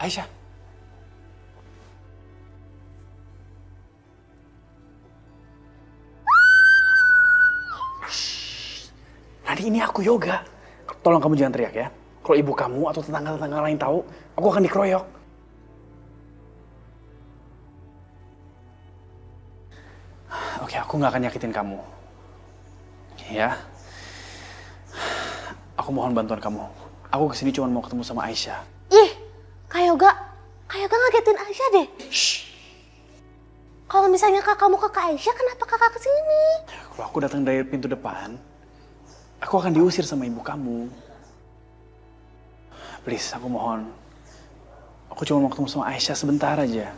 Aisyah. Shh. Nadi, ini aku Yoga. Tolong kamu jangan teriak ya. Kalau ibu kamu atau tetangga-tetangga lain tahu, aku akan dikeroyok. Oke, aku nggak akan nyakitin kamu. Ya. Aku mohon bantuan kamu. Aku kesini cuma mau ketemu sama Aisyah. Ih, Kak Yoga ngagetin Aisyah deh. Shh. Kalau misalnya kakak mau ke Kak Aisyah, kenapa kakak kesini? Kalau aku datang dari pintu depan, aku akan diusir sama ibu kamu. Please, aku mohon. Aku cuma mau ketemu sama Aisyah sebentar aja.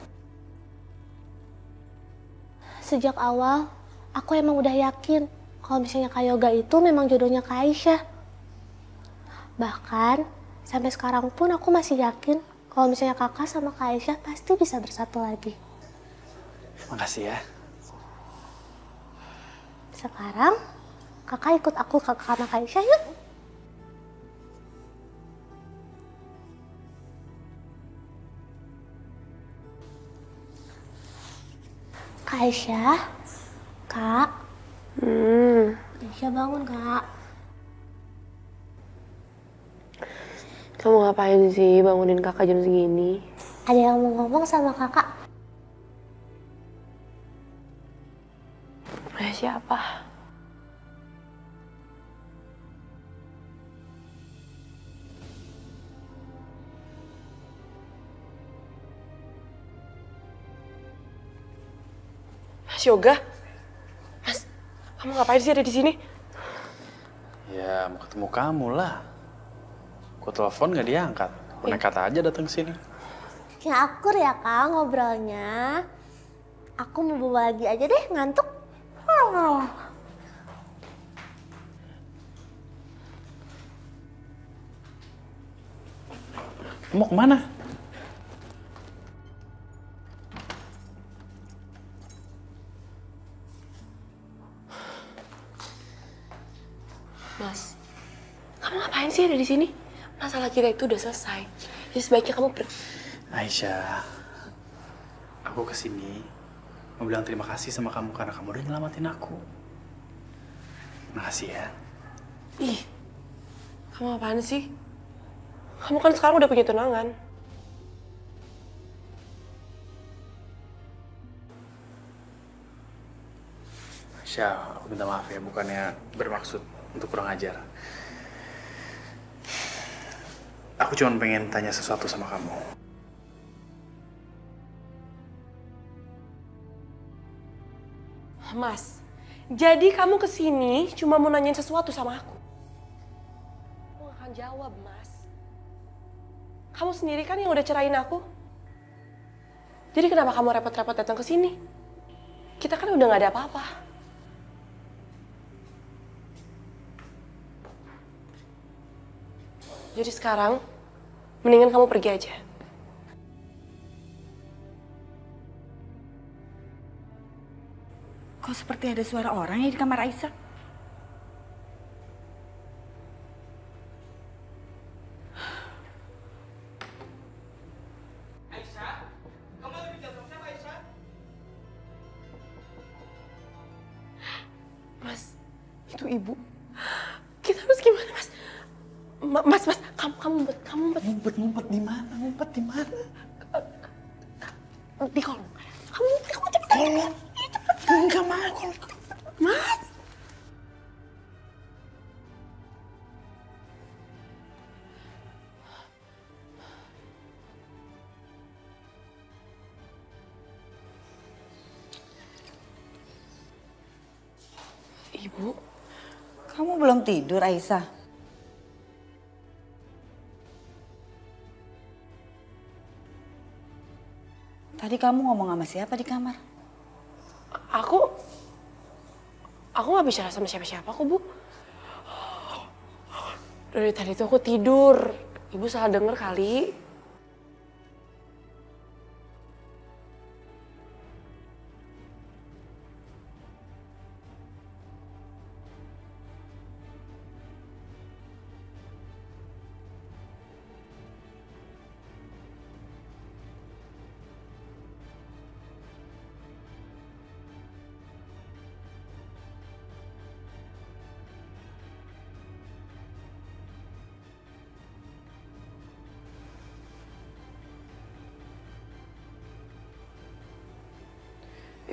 Sejak awal, aku emang udah yakin kalau misalnya Kak Yoga itu memang jodohnya Kak Aisyah. Bahkan, sampai sekarang pun aku masih yakin kalau misalnya kakak sama Kak Aisyah pasti bisa bersatu lagi. Makasih ya. Sekarang, kakak ikut aku ke kamar Kak Aisyah yuk. Kak Aisyah, Kak. Aisyah bangun, Kak. Kamu ngapain sih bangunin kakak jam segini? Ada yang mau ngomong sama kakak. Siapa? Mas Yoga? Mas, kamu ngapain sih ada di sini? Ya, mau ketemu kamu lah. Aku telepon nggak diangkat. Aku nekat aja datang ke sini. Ya akur ya, Kak, ngobrolnya. Aku mau bawa lagi aja deh, ngantuk. Mau kemana? Mas, kamu ngapain sih ada di sini? Masalah kita itu udah selesai. Jadi sebaiknya kamu pergi. Aisyah, aku kesini mau bilang terima kasih sama kamu karena kamu udah nyelamatin aku. Makasih ya. Ih, kamu apaan sih? Kamu kan sekarang udah punya tunangan. Aisyah, aku minta maaf ya, bukannya bermaksud untuk kurang ajar. Aku cuma pengen tanya sesuatu sama kamu. Mas, jadi kamu kesini cuma mau nanyain sesuatu sama aku? Aku gak akan jawab, Mas. Kamu sendiri kan yang udah cerain aku. Jadi kenapa kamu repot-repot datang ke sini? Kita kan udah gak ada apa-apa. Jadi sekarang, mendingan kamu pergi aja. Kok seperti ada suara orang ya di kamar Aisyah? Aisyah, kamu lebih jatuh siapa Aisyah? Mas, itu ibu. Kita harus gimana, Mas? Mas, kamu ngumpet. Ngumpet di mana? Ngumpet di mana? Di kolong. Kamu cepet. Kolong. Enggak mau kolong. Mas. Ibu, Kamu belum tidur, Aisyah? Tadi kamu ngomong sama siapa di kamar? aku nggak bicara sama siapa-siapa kok, Bu. Dari tadi tuh aku tidur. Ibu salah denger kali.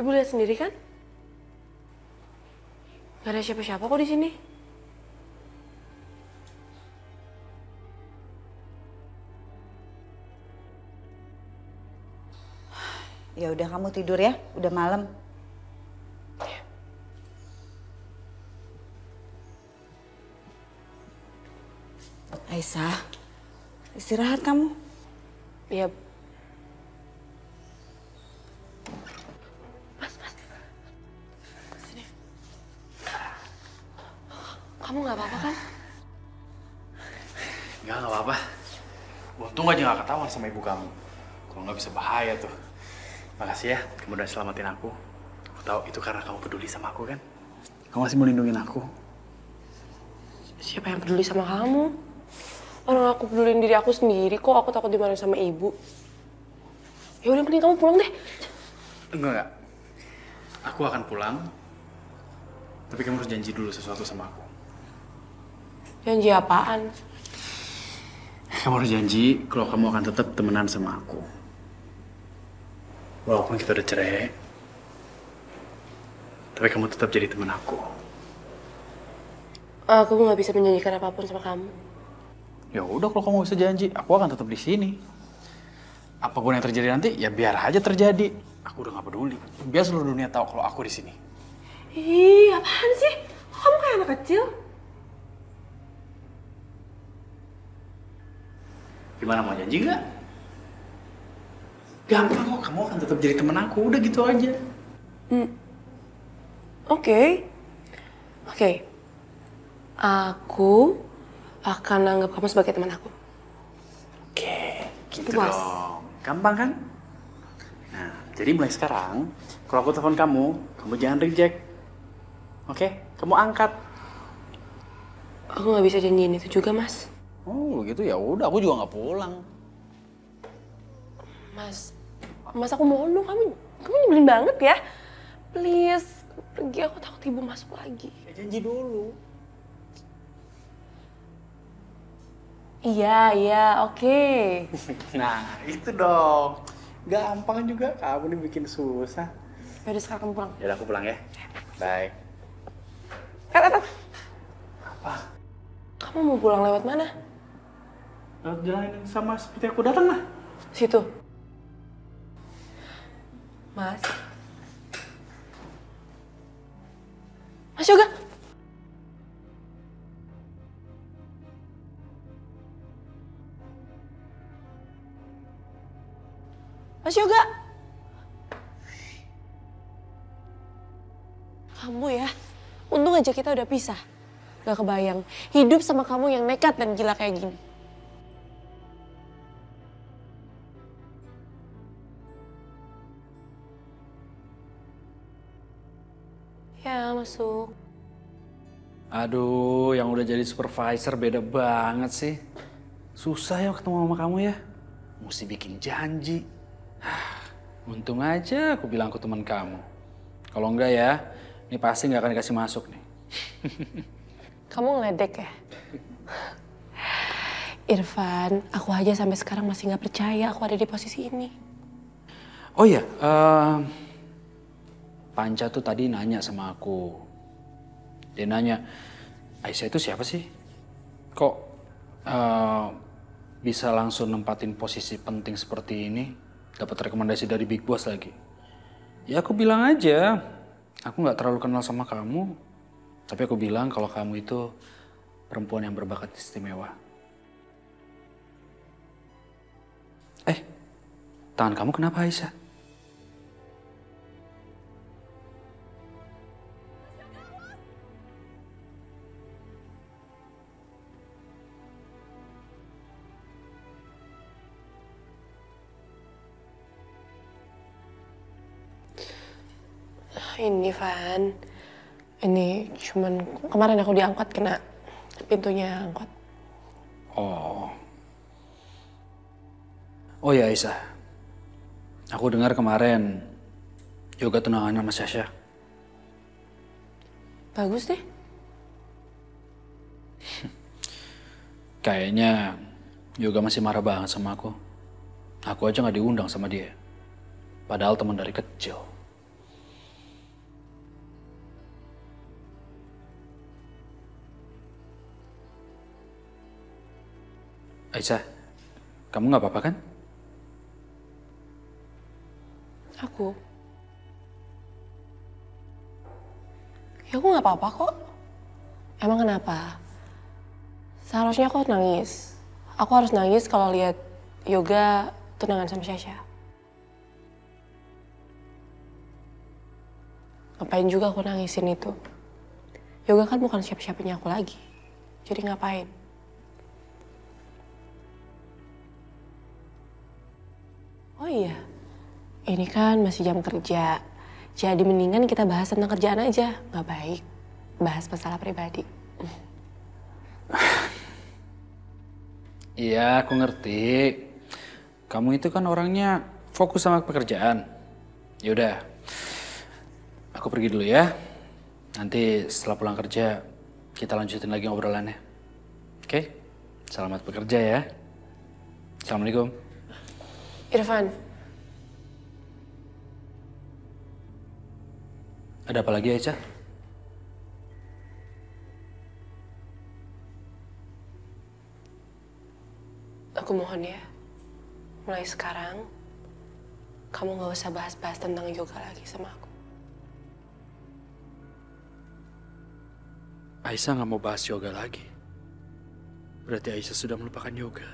Ibu lihat sendiri kan? Gak ada siapa-siapa kok di sini. Ya udah kamu tidur ya, udah malam. Aisyah, istirahat kamu. Iya. Sini. Kamu nggak apa-apa kan? Enggak apa-apa. Untung aja nggak ketahuan sama ibu kamu. Kalau nggak bisa bahaya tuh. Makasih ya, kamu udah selamatin aku. Aku tahu itu karena kamu peduli sama aku kan. Kamu masih melindungi aku. Siapa yang peduli sama kamu? Orang aku pedulin diri aku sendiri kok. Aku takut dimarahin sama ibu. Ya udah, mending kamu pulang deh. Enggak. Aku akan pulang. Tapi kamu harus janji dulu sesuatu sama aku. Janji apaan? Kamu harus janji kalau kamu akan tetap temenan sama aku. Walaupun kita udah cerai, tapi kamu tetap jadi teman aku. Aku nggak bisa menjanjikan apapun sama kamu. Ya udah, kalau kamu bisa janji, aku akan tetap di sini. Apapun yang terjadi nanti, ya biar aja terjadi. Aku udah nggak peduli. Biar seluruh dunia tahu kalau aku di sini. Ih, apaan sih? Kok kamu kayak anak kecil? Gimana, mau janji nggak? Gampang kok, kamu akan tetap jadi teman aku. Udah gitu aja. Oke. Aku akan anggap kamu sebagai teman aku. Oke, gitu Mas. dong. Gampang kan? Nah, jadi mulai sekarang, kalau aku telepon kamu jangan reject. Oke? Kamu angkat. Aku nggak bisa janjiin itu juga, Mas. Oh, gitu ya udah, aku juga nggak pulang. Mas aku mohon dong, kamu nyebelin banget ya. Please, pergi, aku takut ibu masuk lagi. Ya, janji dulu. Iya, oke. Nah, itu dong. Gampang juga, kamu nih bikin susah. Yaudah, sekarang kamu pulang. Ya aku pulang ya. Bye. Apa? Kamu mau pulang lewat mana? Lewat jalan yang sama seperti aku datang lah. Situ. Mas Yoga. Mas Yoga. Kamu ya, untung aja kita udah pisah. Gak kebayang, hidup sama kamu yang nekat dan gila kayak gini. Ya, masuk. Aduh, yang udah jadi supervisor beda banget sih. Susah ya ketemu sama kamu ya. Mesti bikin janji. Untung aja aku bilang ke teman kamu. Kalau enggak ya, ini pasti nggak akan dikasih masuk nih. Kamu ngeledek ya? Irfan, aku aja sampai sekarang masih nggak percaya aku ada di posisi ini. Oh iya, Panca tuh tadi nanya sama aku. Dia nanya, Aisyah itu siapa sih? Kok bisa langsung nempatin posisi penting seperti ini? Dapat rekomendasi dari Big Boss lagi. Ya aku bilang aja, aku nggak terlalu kenal sama kamu. Tapi aku bilang kalau kamu itu perempuan yang berbakat istimewa. Tangan kamu kenapa, Aisyah? Ini Van, ini cuman kemarin aku diangkut kena pintunya angkot. Oh ya Aisyah, aku dengar kemarin Yoga tunangan sama Sasha. Bagus deh. Kayaknya Yoga masih marah banget sama aku. Aku aja nggak diundang sama dia. Padahal teman dari kecil. Aisyah, kamu nggak apa-apa kan? Aku? Ya aku nggak apa-apa kok. Emang kenapa? Seharusnya aku nangis. Aku harus nangis kalau lihat Yoga tunangan sama Sasha. Ngapain juga aku nangisin itu? Yoga kan bukan siapa-siapanya aku lagi. Jadi ngapain? Oh iya, ini kan masih jam kerja. Jadi mendingan kita bahas tentang kerjaan aja. Nggak baik bahas masalah pribadi. Iya, aku ngerti. Kamu itu kan orangnya fokus sama pekerjaan. Yaudah, aku pergi dulu ya. Nanti setelah pulang kerja, kita lanjutin lagi obrolannya. Oke? Selamat bekerja ya. Assalamualaikum. Irfan, Ada apa lagi, Aisyah? aku mohon ya, mulai sekarang kamu nggak usah bahas-bahas tentang yoga lagi sama aku. Aisyah nggak mau bahas yoga lagi. Berarti Aisyah sudah melupakan yoga.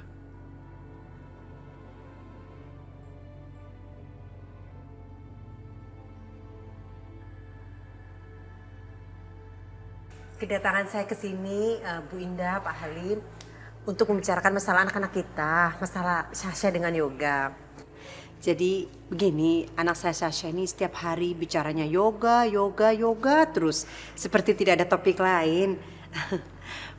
Kedatangan saya ke sini, Bu Indah, Pak Halim, untuk membicarakan masalah anak-anak kita, masalah Sasha dengan yoga. Jadi begini, anak saya Sasha ini setiap hari bicaranya yoga terus. Seperti tidak ada topik lain.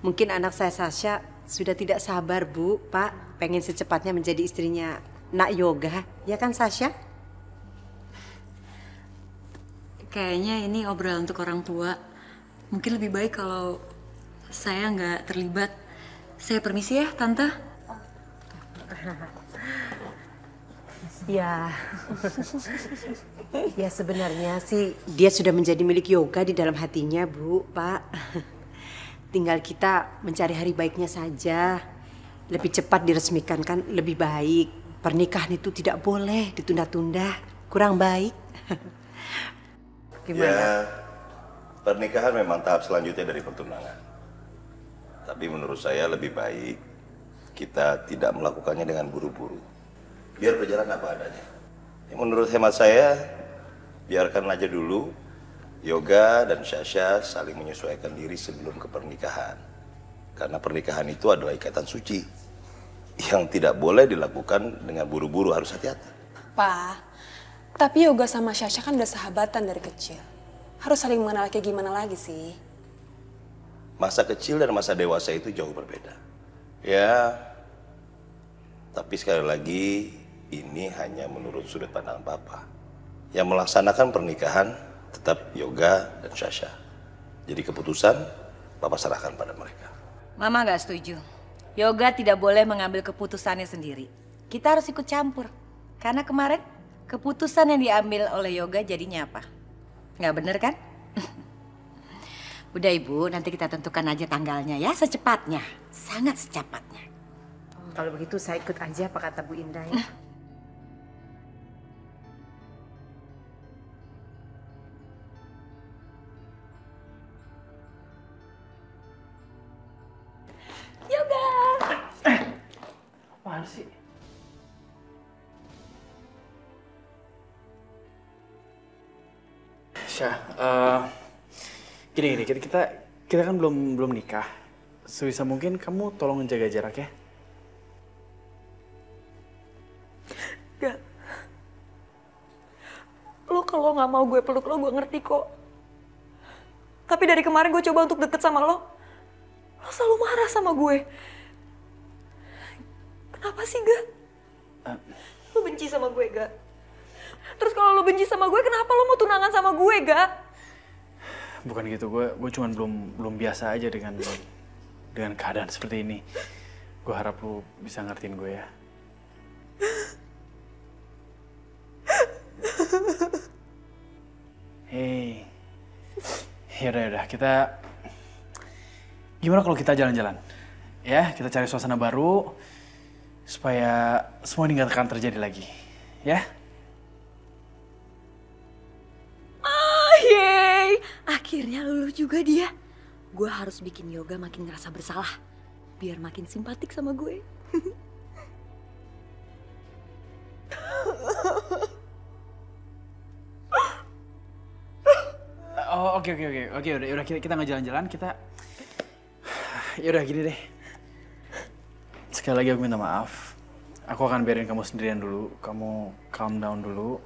Mungkin anak saya Sasha sudah tidak sabar, Bu, Pak, pengen secepatnya menjadi istrinya Nak Yoga. Ya kan, Sasha? Kayaknya ini obrolan untuk orang tua. Mungkin lebih baik kalau saya nggak terlibat. Saya permisi ya, Tante. Ya, ya sebenarnya sih dia sudah menjadi milik yoga di dalam hatinya, Bu, Pak. Tinggal kita mencari hari baiknya saja. Lebih cepat diresmikan kan lebih baik. Pernikahan itu tidak boleh ditunda-tunda, kurang baik. Gimana? Ya, pernikahan memang tahap selanjutnya dari pertunangan. Tapi menurut saya lebih baik kita tidak melakukannya dengan buru-buru. Biar berjalan apa adanya. Ya, menurut hemat saya, biarkan aja dulu Yoga dan Sasha saling menyesuaikan diri sebelum ke pernikahan. Karena pernikahan itu adalah ikatan suci yang tidak boleh dilakukan dengan buru-buru, harus hati-hati. Pak, tapi Yoga sama Sasha kan udah sahabatan dari kecil. Harus saling mengenal kayak gimana lagi sih? Masa kecil dan masa dewasa itu jauh berbeda. Ya, tapi sekali lagi ini hanya menurut sudut pandang Papa. Yang melaksanakan pernikahan tetap Yoga dan Sasha. Jadi keputusan Papa serahkan pada mereka. Mama nggak setuju. Yoga tidak boleh mengambil keputusannya sendiri. Kita harus ikut campur. Karena kemarin keputusan yang diambil oleh Yoga jadinya apa? Nggak bener kan? Udah Ibu, nanti kita tentukan aja tanggalnya ya, secepatnya. Sangat secepatnya. Kalau begitu saya ikut aja apa kata Bu Indah ya. Yoga! Apaan sih? Syah, gini, kita kan belum nikah. Sebisa mungkin kamu tolong jaga jarak ya. Gak. Lo kalau nggak mau gue peluk lo, gue ngerti kok. Tapi dari kemarin gue coba untuk deket sama lo selalu marah sama gue. Kenapa sih, Ga? Lo benci sama gue, Ga? Terus kalau lo benci sama gue, kenapa lo mau tunangan sama gue, Ga? Bukan gitu, gue cuman belum biasa aja dengan keadaan seperti ini. Gue harap lu bisa ngertiin gue ya. Hei, yaudah, gimana kalau kita jalan-jalan? Ya, kita cari suasana baru, Supaya semua ini gak akan terjadi lagi. Ya? Yeay, akhirnya luluh juga dia. Gue harus bikin Yoga makin ngerasa bersalah, biar makin simpatik sama gue. Oh, oke, udah kita nggak jalan-jalan, kita... Yaudah gini deh. Sekali lagi aku minta maaf. Aku akan biarin kamu sendirian dulu, kamu calm down dulu.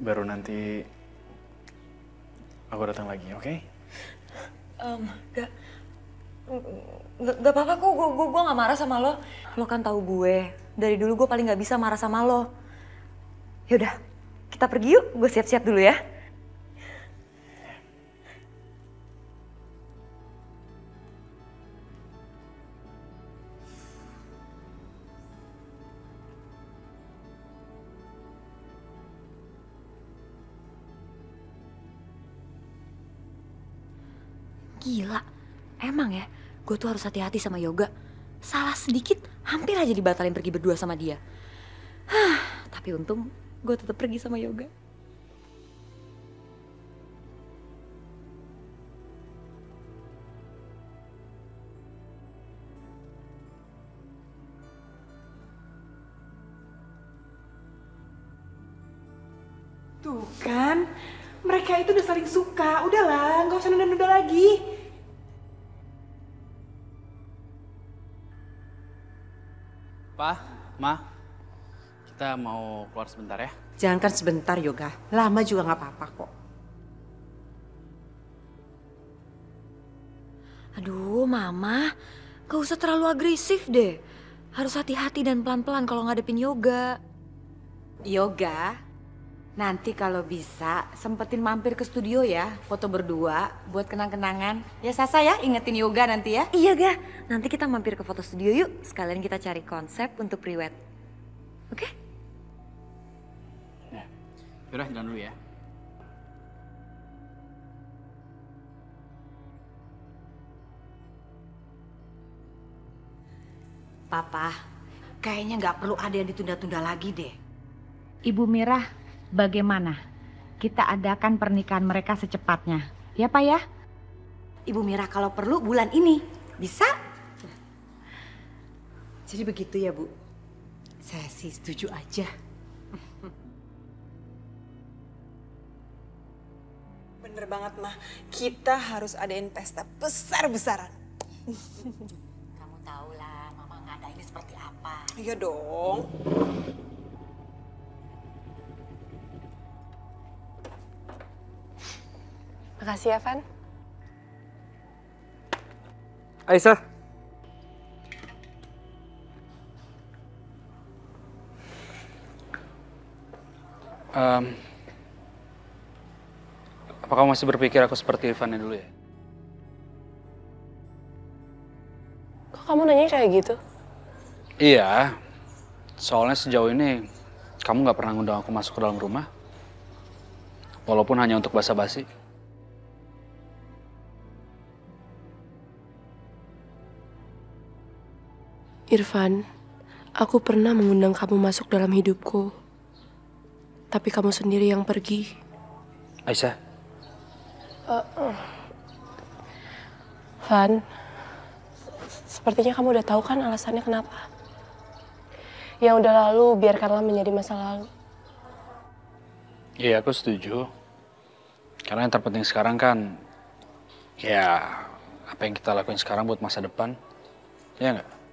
Baru nanti aku datang lagi, oke? Gak apa-apa kok, gue gak marah sama lo. Lo kan tahu gue, dari dulu gue paling gak bisa marah sama lo. Yaudah, kita pergi yuk, gue siap-siap dulu ya. Gila, emang ya, gue tuh harus hati-hati sama Yoga. Salah sedikit, hampir aja dibatalin pergi berdua sama dia. Tapi untung gue tetap pergi sama Yoga. Tuh kan, mereka itu udah saling suka. Udahlah, nggak usah nunda-nunda lagi. Pa, Ma, kita mau keluar sebentar ya? Jangankan sebentar Yoga, lama juga nggak apa-apa kok. Aduh, Mama, gak usah terlalu agresif deh. Harus hati-hati dan pelan-pelan kalau ngadepin Yoga. Yoga, nanti kalau bisa sempetin mampir ke studio ya, foto berdua buat kenang-kenangan. Ya Sasa ya, ingetin Yoga nanti ya. Iya, Ga. Nanti kita mampir ke foto studio yuk. Sekalian kita cari konsep untuk pre-wed. Oke? Ya. Yaudah, jalan dulu ya. Papa, kayaknya nggak perlu ada yang ditunda-tunda lagi deh. Ibu Mirah, bagaimana? Kita adakan pernikahan mereka secepatnya. Ya Pak ya? Ibu Mirah kalau perlu bulan ini. Bisa? Jadi begitu ya Bu? Saya sih setuju aja. Bener banget, Mah. Kita harus adain pesta besar-besaran. Kamu tahu lah, Mama ngadainnya seperti apa. Iya dong. Makasih ya, Van. Aisyah. Apa kamu masih berpikir aku seperti Ivan dulu ya? Kok kamu nanya kayak gitu? Iya, soalnya sejauh ini kamu nggak pernah ngundang aku masuk ke dalam rumah. Walaupun hanya untuk basa-basi. Irfan, aku pernah mengundang kamu masuk dalam hidupku. Tapi kamu sendiri yang pergi. Aisyah. Van, sepertinya kamu udah tahu kan alasannya kenapa. Yang udah lalu biarkanlah menjadi masa lalu. Iya, aku setuju. Karena yang terpenting sekarang kan, ya apa yang kita lakuin sekarang buat masa depan. Ya nggak?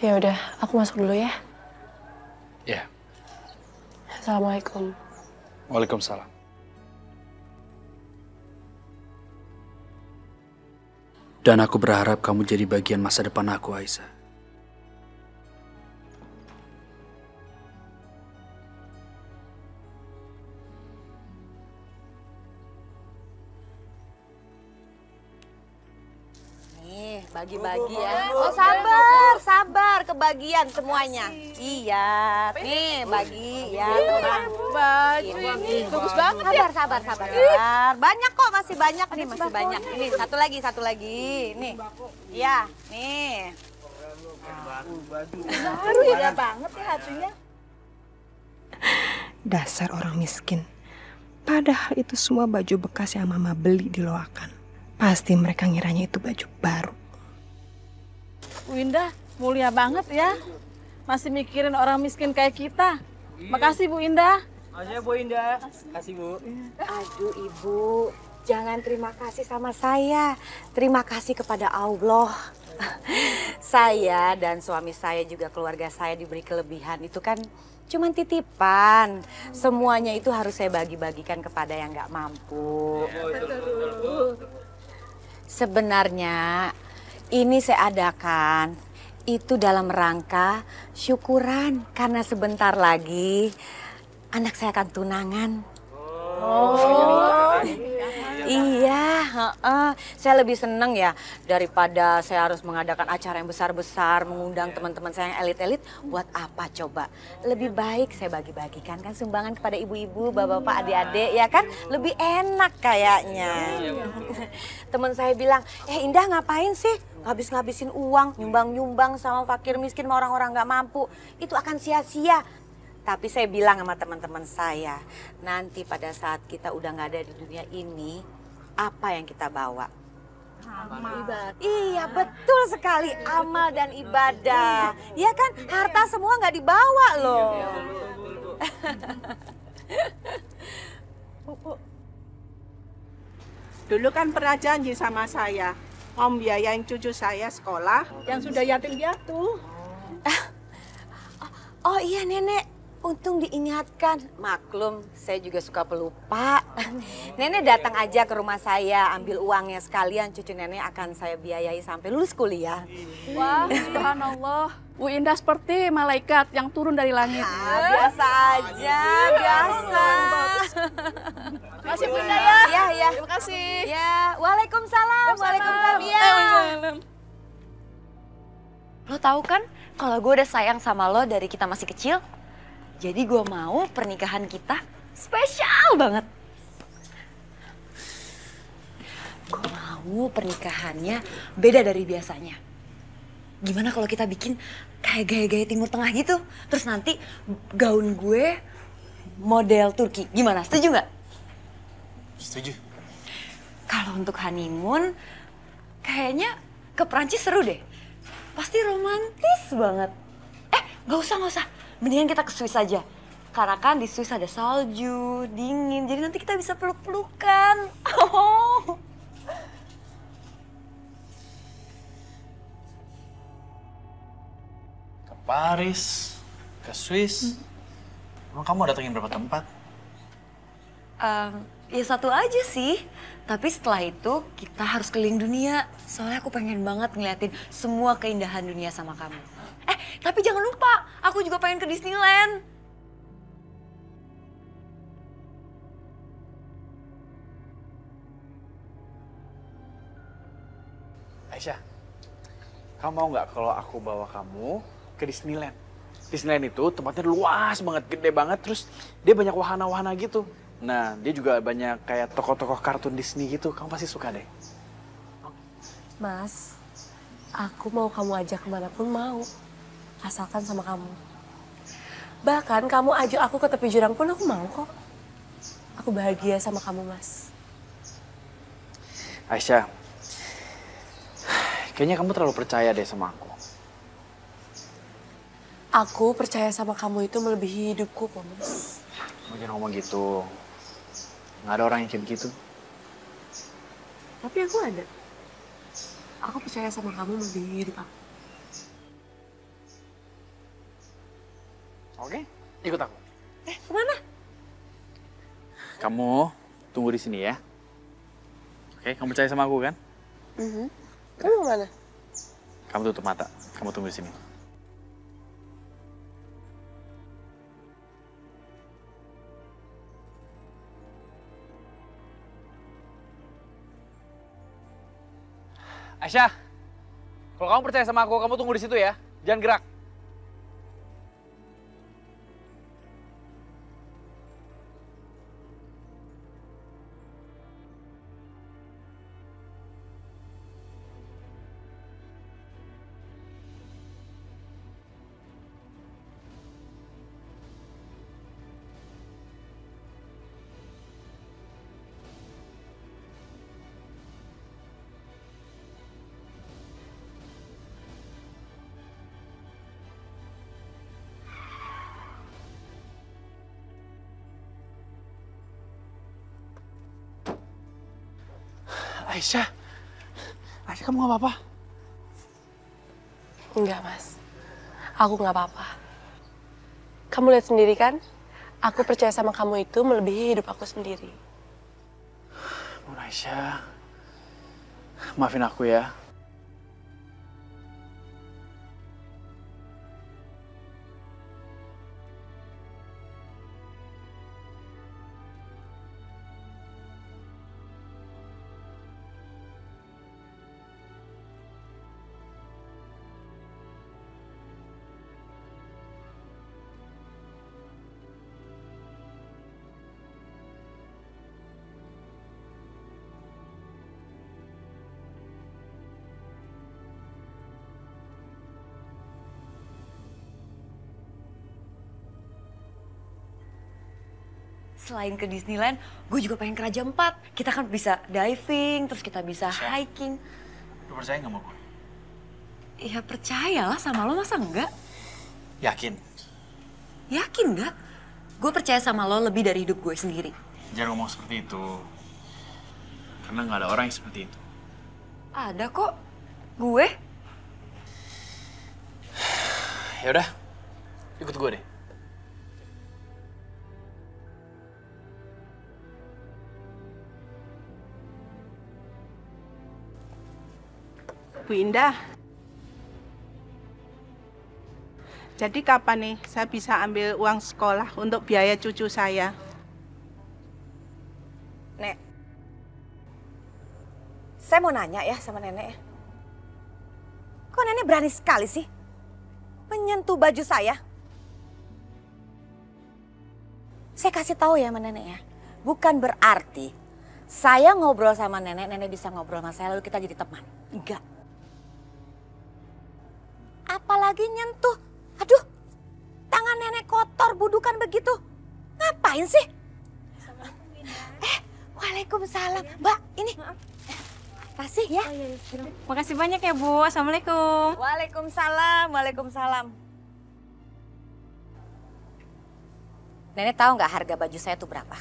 Ya udah, aku masuk dulu ya. Ya. Assalamualaikum. Waalaikumsalam. Dan aku berharap kamu jadi bagian masa depan aku, Aisyah. Nih, Bagi-bagi ya. Oh sabar, sabar, kebagian semuanya. Iya, nih bagi ya. Baju ini bagus banget ya. Sabar, sabar. Banyak kok, masih banyak nih, masih banyak. Ini satu lagi. Nih. Iya, nih. Baru ya banget ya hatunya. Dasar orang miskin. Padahal itu semua baju bekas yang Mama beli di Loakan. Pasti mereka ngiranya itu baju baru. Bu Indah, mulia banget ya. Masih mikirin orang miskin kayak kita. Makasih Bu Indah. Makasih ya Bu Indah. Makasih Bu. Aduh Ibu, jangan terima kasih sama saya. Terima kasih kepada Allah. Saya dan suami saya juga keluarga saya diberi kelebihan itu kan cuman titipan. Semuanya itu harus saya bagi-bagikan kepada yang nggak mampu. Sebenarnya ini saya adakan itu dalam rangka syukuran karena sebentar lagi anak saya akan tunangan. Iya, saya lebih seneng ya daripada saya harus mengadakan acara yang besar-besar, mengundang teman-teman saya yang elit-elit. Buat apa coba? Lebih baik saya bagi-bagikan kan sumbangan kepada ibu-ibu, bapak-bapak, adik-adik ya kan? Lebih enak kayaknya. Teman saya bilang, Indah ngapain sih? Ngabis-ngabisin uang, nyumbang-nyumbang sama fakir miskin sama orang-orang nggak mampu. Itu akan sia-sia. Tapi saya bilang sama teman-teman saya, nanti pada saat kita udah nggak ada di dunia ini, apa yang kita bawa? Amal. Iya betul sekali, amal dan ibadah. Ya kan, harta semua nggak dibawa loh. Dulu kan pernah janji sama saya, mau biayain cucu saya sekolah yang sudah yatim piatu. Oh iya Nenek. Untung diingatkan, maklum saya juga suka pelupa. Nenek datang aja ke rumah saya, ambil uangnya sekalian, cucu nenek akan saya biayai sampai lulus kuliah. Wah, subhanallah. Bu Indah seperti malaikat yang turun dari langit. Biasa aja, biasa. Makasih Bu Indah ya. Iya. Terima kasih. Ya, waalaikumsalam. Waalaikumsalam. Ya. Lo tahu kan kalau gue udah sayang sama lo dari kita masih kecil? Jadi gue mau pernikahan kita spesial banget. Gue mau pernikahannya beda dari biasanya. Gimana kalau kita bikin kayak gaya-gaya Timur Tengah gitu? Terus nanti gaun gue model Turki. Gimana? Setuju nggak? Setuju. Kalau untuk honeymoon, kayaknya ke Perancis seru deh. Pasti romantis banget. Nggak usah. Mendingan kita ke Swiss aja. Karena kan di Swiss ada salju, dingin. Jadi nanti kita bisa peluk-pelukan. Oh. Ke Paris, ke Swiss. Emang kamu datengin berapa tempat? Ya satu aja sih. Tapi setelah itu kita harus keliling dunia. Soalnya aku pengen banget ngeliatin semua keindahan dunia sama kamu. Tapi jangan lupa, aku juga pengen ke Disneyland. Aisyah, kamu mau nggak kalau aku bawa kamu ke Disneyland? Disneyland itu tempatnya luas banget, gede banget, terus dia banyak wahana-wahana gitu. Nah, dia juga banyak kayak tokoh-tokoh kartun Disney gitu, kamu pasti suka deh. Mas, aku mau kamu ajak kemanapun mau. Asalkan sama kamu. Bahkan kamu ajak aku ke tepi jurang pun aku mau kok. Aku bahagia sama kamu, Mas. Aisyah, kayaknya kamu terlalu percaya deh sama aku. Aku percaya sama kamu itu melebihi hidupku kok, Mas. Kamu jangan ngomong gitu. Nggak ada orang yang kayak gitu. Tapi aku ada. Aku percaya sama kamu melebihi hidup aku. Oke, ikut aku. Kemana? Kamu tunggu di sini ya. Oke, kamu percaya sama aku kan? Kamu kemana? Kamu tutup mata, kamu tunggu di sini. Aisyah, Kalau kamu percaya sama aku, kamu tunggu di situ ya. Jangan gerak. Aisyah, Aisyah kamu gak apa-apa? Enggak, Mas. Aku nggak apa-apa. Kamu lihat sendiri kan? Aku percaya sama kamu itu melebihi hidup aku sendiri. Bun Aisyah, maafin aku ya. Selain ke Disneyland, gue juga pengen ke Raja Empat. Kita kan bisa diving, terus kita bisa hiking. Lu percaya nggak sama gue? Ya percayalah sama lo, masa enggak? Yakin? Yakin nggak? Gue percaya sama lo lebih dari hidup gue sendiri. Jangan ngomong seperti itu. Karena nggak ada orang yang seperti itu. Ada kok. Gue? Ya udah, ikut gue deh. Bu Indah, jadi kapan nih saya bisa ambil uang sekolah untuk biaya cucu saya? Nek, saya mau nanya ya sama nenek. Kok nenek berani sekali sih menyentuh baju saya? Saya kasih tahu ya sama nenek ya, bukan berarti saya ngobrol sama nenek, nenek bisa ngobrol sama saya lalu kita jadi teman. Enggak. Apalagi nyentuh. Aduh, tangan nenek kotor, budukan begitu. Ngapain sih? Waalaikumsalam. Mbak, ini. Kasih ya. Makasih banyak ya Bu. Assalamualaikum. Waalaikumsalam, waalaikumsalam. Nenek tahu nggak harga baju saya itu berapa?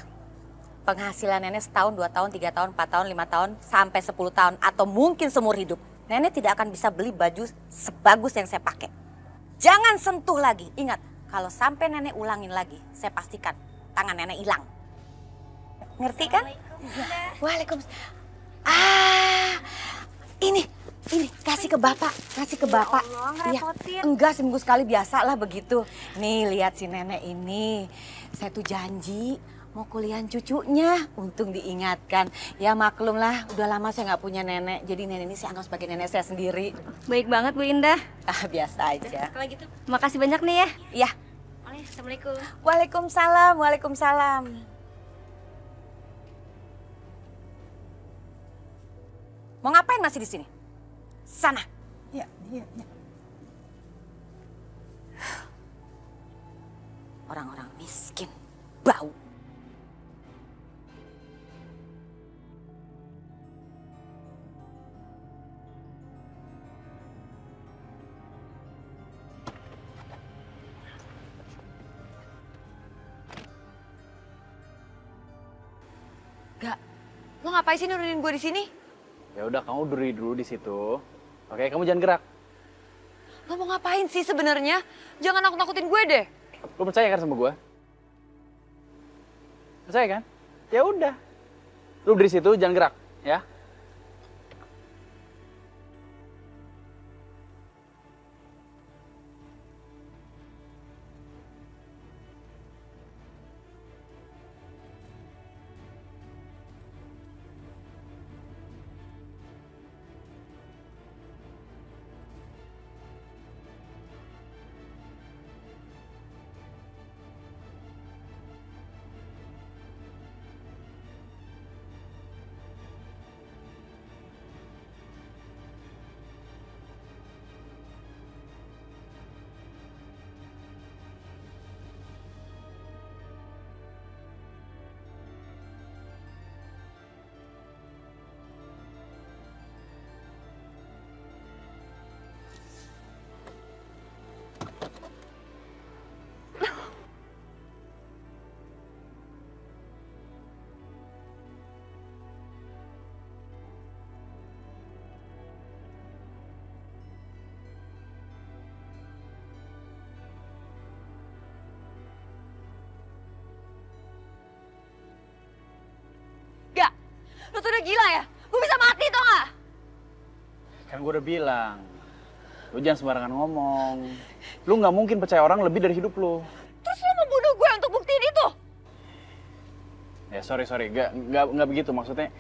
Penghasilan nenek setahun, 2 tahun, 3 tahun, 4 tahun, 5 tahun, sampai 10 tahun. Atau mungkin seumur hidup. Nenek tidak akan bisa beli baju sebagus yang saya pakai. Jangan sentuh lagi. Ingat, kalau sampai nenek ulangin lagi, saya pastikan tangan nenek hilang. Ngerti kan? Waalaikumsalam. Ini kasih ke bapak, kasih ke bapak. Ya, enggak seminggu sekali biasa lah begitu. Nih lihat si nenek ini, saya tuh janji mau kuliahan cucunya, untung diingatkan. Ya maklum lah, udah lama saya nggak punya nenek, jadi nenek ini saya anggap sebagai nenek saya sendiri. Baik banget Bu Indah. Biasa aja. Kalau gitu, makasih banyak nih ya. Iya. Assalamualaikum. Waalaikumsalam, waalaikumsalam. Mau ngapain masih di sini? Sana. Ya. Orang-orang miskin, bau. Gak, lo ngapain sih nurunin gue di sini? Ya udah, kamu berdiri dulu di situ. Oke, kamu jangan gerak. Lo mau ngapain sih sebenarnya? Jangan nakut-nakutin gue deh. Lo percaya kan sama gue? Percaya kan? Ya udah. Lo berdiri situ, jangan gerak, ya. gue udah bilang, lu jangan sembarangan ngomong. Lu nggak mungkin percaya orang lebih dari hidup lu. Terus lu mau bunuh gue untuk buktiin itu? Ya sorry, nggak begitu maksudnya.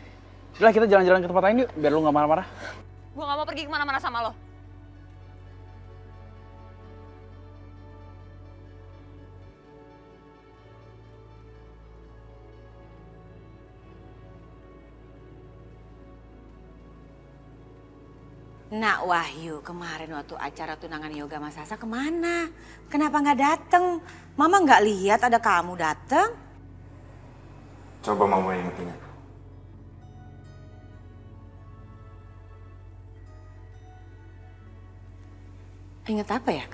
Udah kita jalan-jalan ke tempat lain yuk, biar lu nggak marah-marah. Gue gak mau pergi kemana-mana sama lo. Nak Wahyu, kemarin waktu acara tunangan yoga Mas Sasa kemana? Kenapa nggak dateng? Mama nggak lihat ada kamu dateng? Coba mama inget-inget. Ingat apa ya?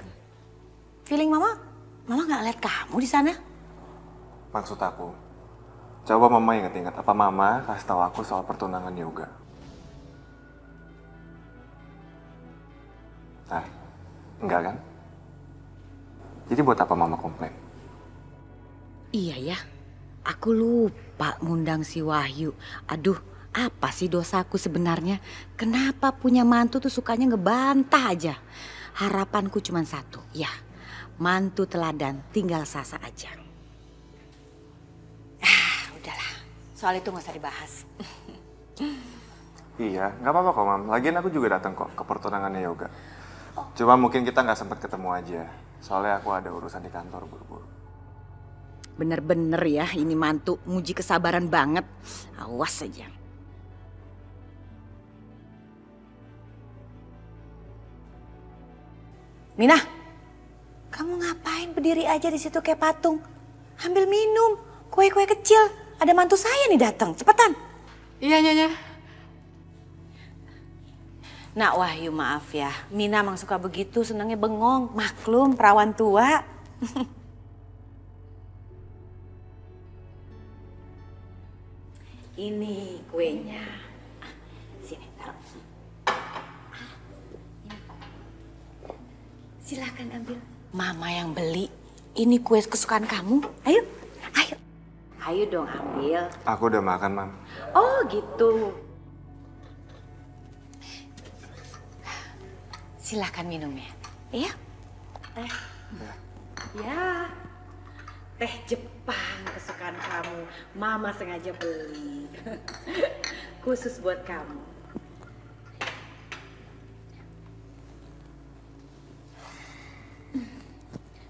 Feeling mama nggak lihat kamu di sana. Maksud aku, coba mama inget-inget apa mama kasih tahu aku soal pertunangan yoga. Nah, enggak kan? Jadi buat apa mama komplain? Iya ya, aku lupa ngundang si Wahyu. Aduh, apa sih dosaku sebenarnya? Kenapa punya mantu tuh sukanya ngebantah aja? Harapanku cuma satu, ya, mantu teladan tinggal Sasa aja. Udahlah, soal itu nggak usah dibahas. Iya, nggak apa-apa kok mam. Lagian aku juga datang kok ke pertunangannya yoga. Cuma mungkin kita nggak sempat ketemu aja. Soalnya aku ada urusan di kantor buru-buru. Bener-bener ya, ini mantu nguji kesabaran banget. Awas aja. Mina, kamu ngapain berdiri aja di situ kayak patung? Ambil minum, kue-kue kecil. Ada mantu saya nih datang, cepetan. Iya, Nyonya. Nak Wahyu maaf ya, Mina emang suka begitu, senangnya bengong. Maklum, perawan tua. Ini kuenya. Sini, taruh. Silakan ambil. Mama yang beli. Ini kue kesukaan kamu. Ayo, ayo. Ayo dong ambil. Aku udah makan mam. Oh gitu. Silakan minum ya. Iya. Ya, teh Jepang kesukaan kamu. Mama sengaja beli. Khusus buat kamu.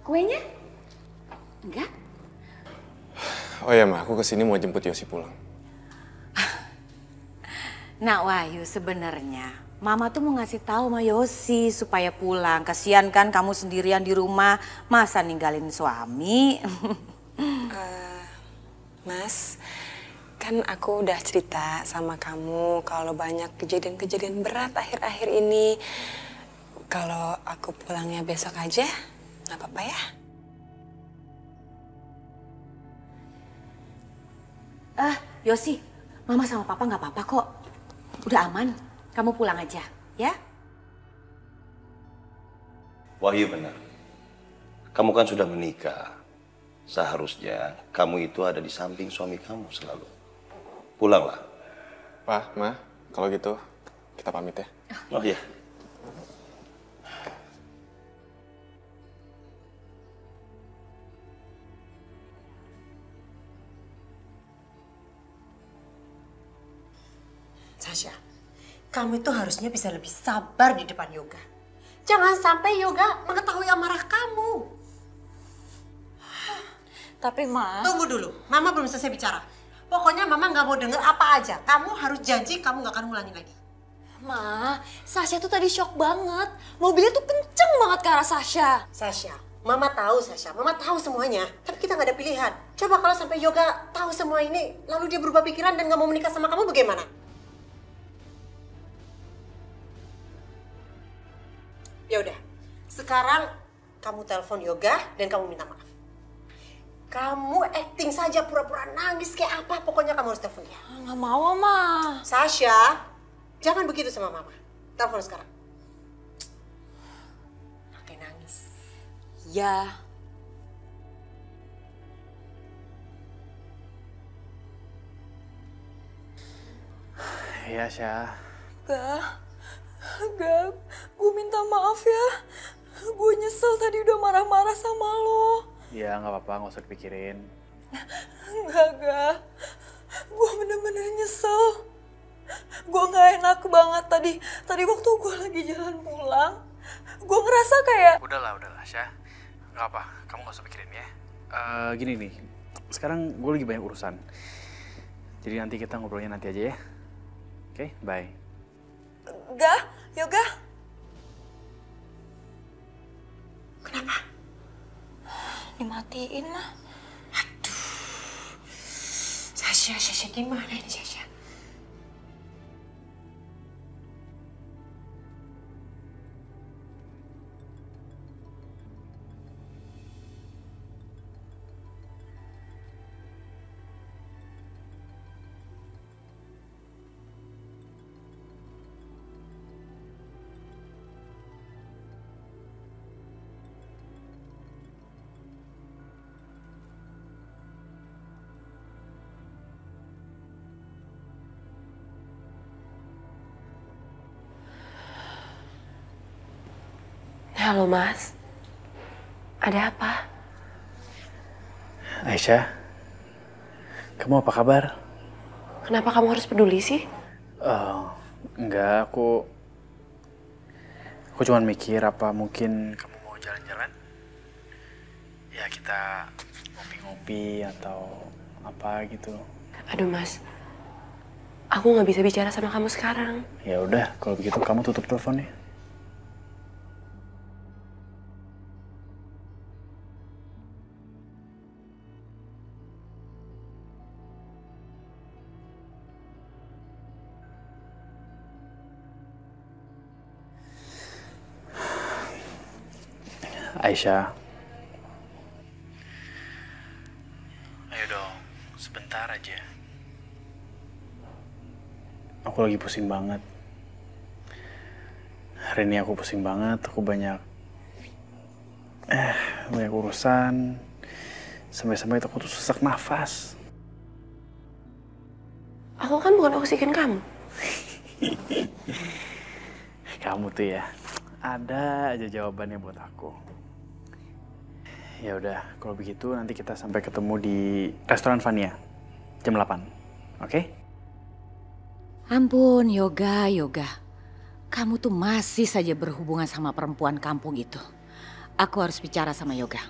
Kuenya? Enggak? Oh ya ma, aku kesini mau jemput Yosi pulang. Nak Wahyu, sebenarnya Mama tuh mau ngasih tahu sama Yosi supaya pulang. Kasian kan kamu sendirian di rumah, masa ninggalin suami? Mas, kan aku udah cerita sama kamu kalau banyak kejadian-kejadian berat akhir-akhir ini. Kalau aku pulangnya besok aja, nggak apa-apa ya? Yosi, Mama sama Papa nggak apa-apa kok. Udah aman. Kamu pulang aja, ya? Wahyu benar. Kamu kan sudah menikah. Seharusnya kamu itu ada di samping suami kamu selalu. Pulanglah. Pak, Ma, kalau gitu kita pamit ya. Oh iya. Sasha, kamu itu harusnya bisa lebih sabar di depan Yoga. Jangan sampai Yoga mengetahui amarah kamu. Tapi Ma... Tunggu dulu, Mama belum selesai bicara. Pokoknya Mama nggak mau denger apa aja. Kamu harus janji kamu nggak akan ngulangin lagi. Ma, Sasha tuh tadi shock banget. Mobilnya tuh kenceng banget ke arah Sasha. Sasha, Mama tahu Sasha, Mama tahu semuanya. Tapi kita nggak ada pilihan. Coba kalau sampai Yoga tahu semua ini, lalu dia berubah pikiran dan nggak mau menikah sama kamu, bagaimana? Ya udah, sekarang kamu telepon Yoga dan kamu minta maaf. Kamu acting saja pura-pura nangis kayak apa, pokoknya kamu harus telepon dia. Nggak mau, Ma. Sasha, jangan begitu sama Mama. Telepon sekarang. Pakai nangis. Ya. Iya, Syah. Gap, gue minta maaf ya. Gue nyesel tadi udah marah-marah sama lo. Ya nggak apa-apa, nggak usah dipikirin. Enggak. Gue bener-bener nyesel. Gue gak enak banget tadi waktu gue lagi jalan pulang. Gue ngerasa kayak... Udahlah, Syah. Nggak apa, kamu nggak usah pikirin ya. Gini nih, sekarang gue lagi banyak urusan. Jadi nanti kita ngobrolnya nanti aja ya. Oke, bye. Enggak, Yoga. Kenapa? Dimatiin lah. Aduh. Sasha gimana ini Sasha? Halo Mas, ada apa? Aisyah, kamu apa kabar? Kenapa kamu harus peduli sih? Enggak, aku cuman mikir apa mungkin kamu mau jalan-jalan? Ya kita ngopi-ngopi atau apa gitu. Aduh Mas, aku nggak bisa bicara sama kamu sekarang. Ya udah, kalau begitu kamu tutup teleponnya. Aisyah, ayo dong, sebentar aja. Aku lagi pusing banget. Hari ini aku pusing banget, aku banyak urusan. Sampai-sampai aku tuh sesak nafas. Aku kan bukan oksigen kamu. Kamu tuh ya, ada aja jawabannya buat aku. Ya udah, kalau begitu nanti kita sampai ketemu di restoran Vania jam 8. Oke? Ampun, Yoga. Kamu tuh masih saja berhubungan sama perempuan kampung itu. Aku harus bicara sama Yoga.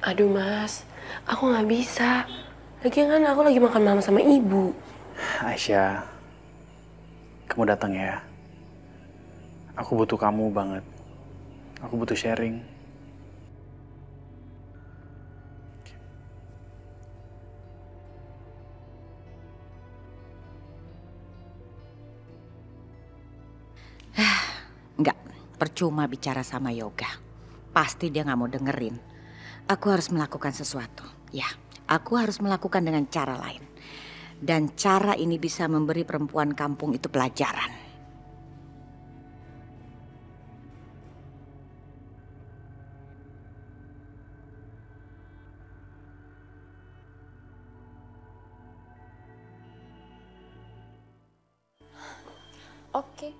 Aduh Mas, aku nggak bisa. Lagian kan aku lagi makan malam sama ibu. Aisyah, kamu datang ya. Aku butuh kamu banget. Aku butuh sharing. Enggak, percuma bicara sama Yoga. Pasti dia nggak mau dengerin. Aku harus melakukan sesuatu. Ya, aku harus melakukan dengan cara lain. Dan cara ini bisa memberi perempuan kampung itu pelajaran. Oke.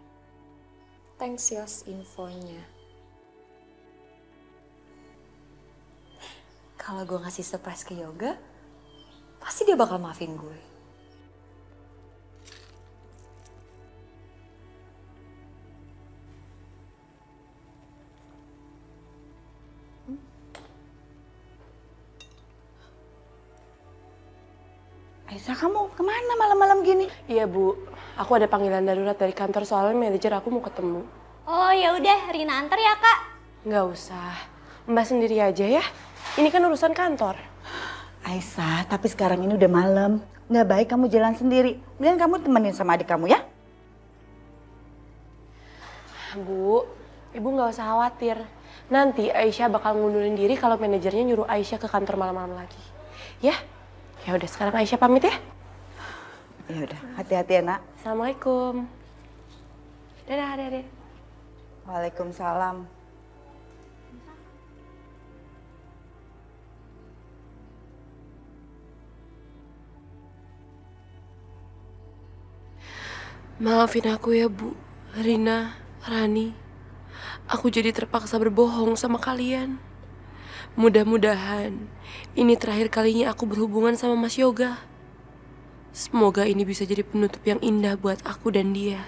Thanks Yos infonya. Kalau gue ngasih surprise ke Yoga, pasti dia bakal maafin gue. Aisyah, kamu kemana malam-malam gini? Iya Bu, aku ada panggilan darurat dari kantor soalnya manajer aku mau ketemu. Oh ya udah, Rina antar ya Kak. Nggak usah, Mbak sendiri aja ya. Ini kan urusan kantor. Aisyah, tapi sekarang ini udah malam. Nggak baik kamu jalan sendiri. Mendingan kamu temenin sama adik kamu ya. Bu, Ibu nggak usah khawatir. Nanti Aisyah bakal ngundurin diri kalau manajernya nyuruh Aisyah ke kantor malam-malam lagi. Ya? Ya udah, sekarang Aisyah pamit ya. Ya udah, hati-hati ya Nak. Assalamualaikum. Dadah, Dede. Waalaikumsalam. Maafin aku ya Bu. Rina, Rani, aku jadi terpaksa berbohong sama kalian. Mudah-mudahan ini terakhir kalinya aku berhubungan sama Mas Yoga. Semoga ini bisa jadi penutup yang indah buat aku dan dia.